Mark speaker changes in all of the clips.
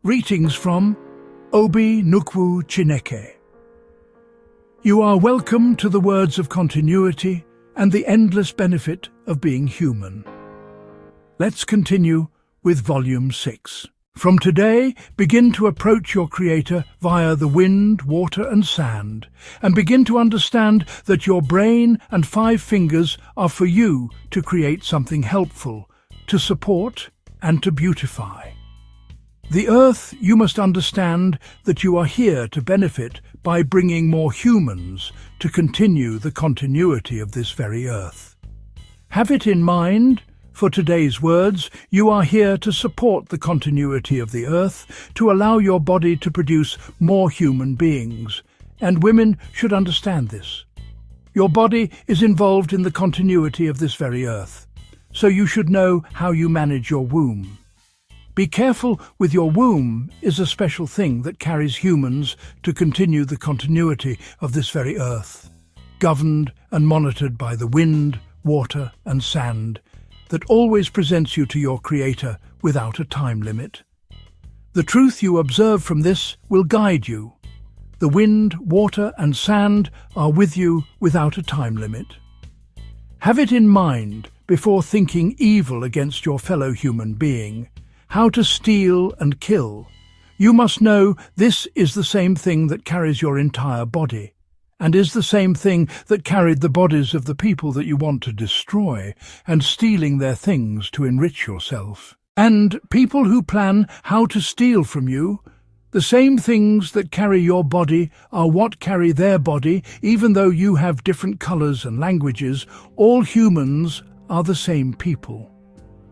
Speaker 1: Greetings from Obi Nukwu Chineke. You are welcome to the words of continuity and the endless benefit of being human. Let's continue with Volume 6. From today, begin to approach your Creator via the wind, water and sand, and begin to understand that your brain and 5 fingers are for you to create something helpful, to support and to beautify. The earth, you must understand that you are here to benefit by bringing more humans to continue the continuity of this very earth. Have it in mind, for today's words, you are here to support the continuity of the earth, to allow your body to produce more human beings, and women should understand this. Your body is involved in the continuity of this very earth, so you should know how you manage your womb. Be careful with your womb is a special thing that carries humans to continue the continuity of this very earth, governed and monitored by the wind, water and sand, that always presents you to your Creator without a time limit. The truth you observe from this will guide you. The wind, water and sand are with you without a time limit. Have it in mind before thinking evil against your fellow human being, how to steal and kill. You must know this is the same thing that carries your entire body, and is the same thing that carried the bodies of the people that you want to destroy, and stealing their things to enrich yourself. And people who plan how to steal from you, the same things that carry your body are what carry their body, even though you have different colors and languages. All humans are the same people.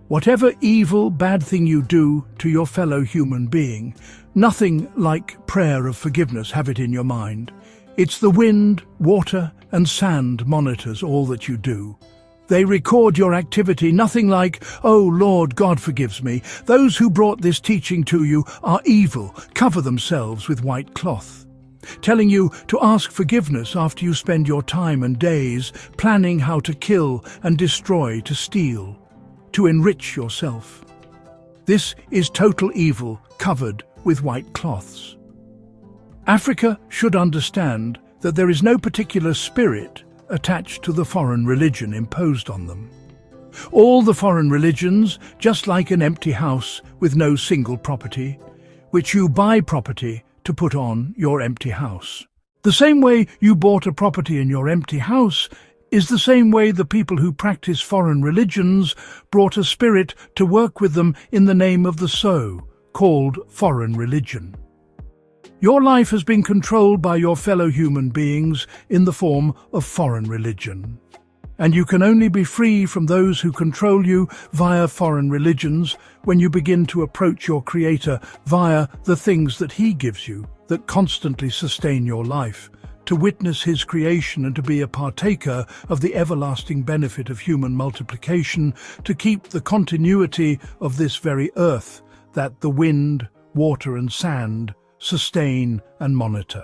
Speaker 1: Whatever evil, bad thing you do to your fellow human being, nothing like prayer of forgiveness, have it in your mind. It's the wind, water and sand monitors all that you do. They record your activity, nothing like, "Oh Lord, God forgives me." Those who brought this teaching to you are evil, cover themselves with white cloth, telling you to ask forgiveness after you spend your time and days planning how to kill and destroy, to steal, to enrich yourself. This is total evil covered with white cloths. Africa should understand that there is no particular spirit attached to the foreign religion imposed on them. All the foreign religions, just like an empty house with no single property, which you buy property to put on your empty house. The same way you bought a property in your empty house is the same way the people who practice foreign religions brought a spirit to work with them in the name of the so, called foreign religion. Your life has been controlled by your fellow human beings in the form of foreign religion. And you can only be free from those who control you via foreign religions when you begin to approach your Creator via the things that He gives you that constantly sustain your life, to witness His creation and to be a partaker of the everlasting benefit of human multiplication, to keep the continuity of this very earth that the wind, water and sand sustain and monitor.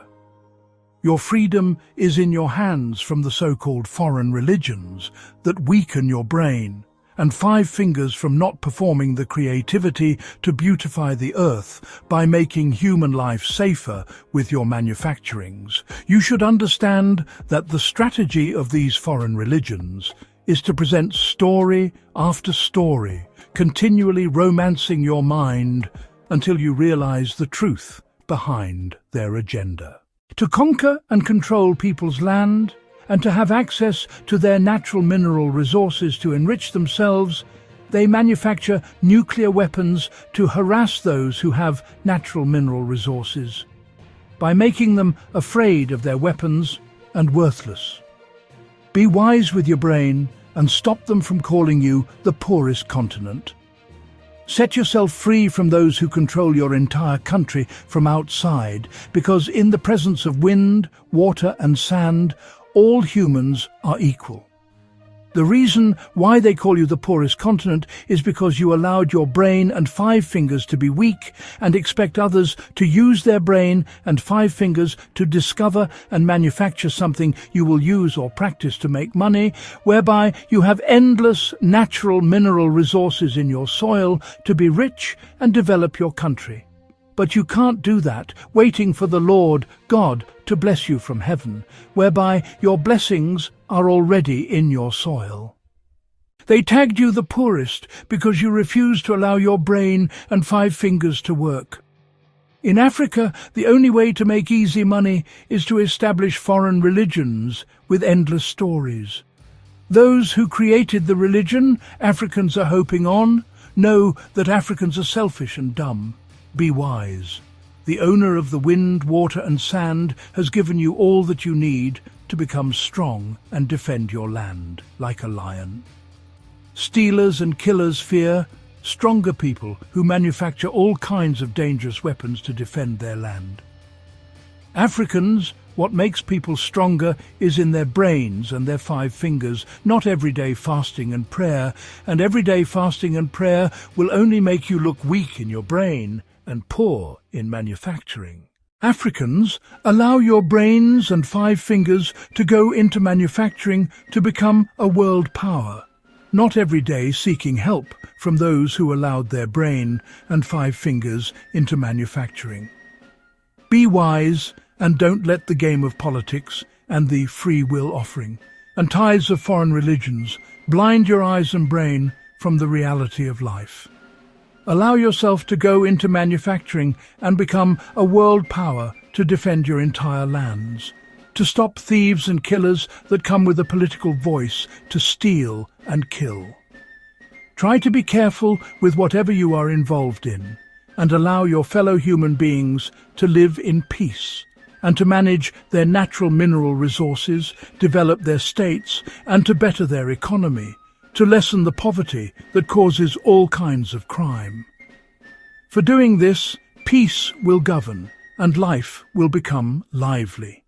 Speaker 1: Your freedom is in your hands from the so-called foreign religions that weaken your brain, and 5 fingers from not performing the creativity to beautify the earth by making human life safer with your manufacturings. You should understand that the strategy of these foreign religions is to present story after story, continually romancing your mind until you realize the truth behind their agenda. To conquer and control people's land, and to have access to their natural mineral resources to enrich themselves, they manufacture nuclear weapons to harass those who have natural mineral resources, by making them afraid of their weapons and worthless. Be wise with your brain and stop them from calling you the poorest continent. Set yourself free from those who control your entire country from outside, because in the presence of wind, water and sand, all humans are equal. The reason why they call you the poorest continent is because you allowed your brain and 5 fingers to be weak and expect others to use their brain and 5 fingers to discover and manufacture something you will use or practice to make money, whereby you have endless natural mineral resources in your soil to be rich and develop your country. But you can't do that, waiting for the Lord God to bless you from heaven, whereby your blessings are already in your soil. They tagged you the poorest because you refused to allow your brain and 5 fingers to work. In Africa, the only way to make easy money is to establish foreign religions with endless stories. Those who created the religion Africans are hoping on know that Africans are selfish and dumb. Be wise. The owner of the wind, water and sand has given you all that you need to become strong and defend your land like a lion. Stealers and killers fear stronger people who manufacture all kinds of dangerous weapons to defend their land. Africans, what makes people stronger is in their brains and their 5 fingers, not everyday fasting and prayer. And everyday fasting and prayer will only make you look weak in your brain and poor in manufacturing. Africans, allow your brains and 5 fingers to go into manufacturing to become a world power, not every day seeking help from those who allowed their brain and 5 fingers into manufacturing. Be wise and don't let the game of politics and the free will offering and ties of foreign religions blind your eyes and brain from the reality of life. Allow yourself to go into manufacturing and become a world power to defend your entire lands, to stop thieves and killers that come with a political voice to steal and kill. Try to be careful with whatever you are involved in and allow your fellow human beings to live in peace and to manage their natural mineral resources, develop their states and to better their economy, to lessen the poverty that causes all kinds of crime. For doing this, peace will govern and life will become lively.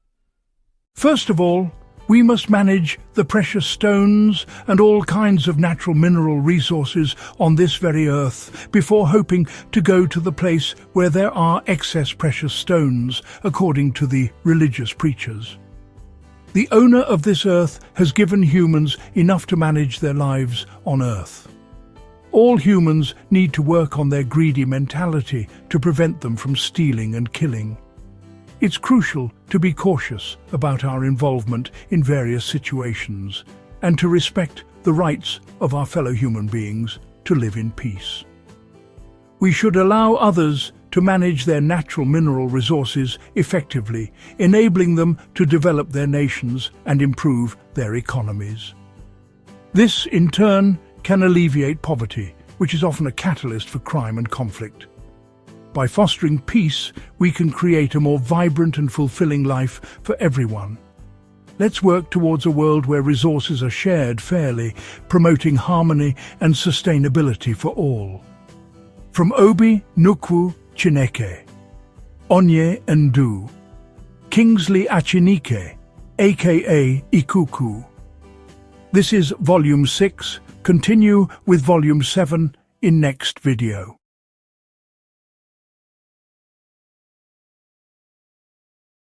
Speaker 1: First of all, we must manage the precious stones and all kinds of natural mineral resources on this very earth before hoping to go to the place where there are excess precious stones, according to the religious preachers. The owner of this earth has given humans enough to manage their lives on earth. All humans need to work on their greedy mentality to prevent them from stealing and killing. It's crucial to be cautious about our involvement in various situations and to respect the rights of our fellow human beings to live in peace. We should allow others to manage their natural mineral resources effectively, enabling them to develop their nations and improve their economies. This, in turn, can alleviate poverty, which is often a catalyst for crime and conflict. By fostering peace, we can create a more vibrant and fulfilling life for everyone. Let's work towards a world where resources are shared fairly, promoting harmony and sustainability for all. From Obi Nnukwu Chineke, Onye Ndu, Kingsley Achinike, aka Ikuku. This is Volume 6. Continue with Volume 7 in next video.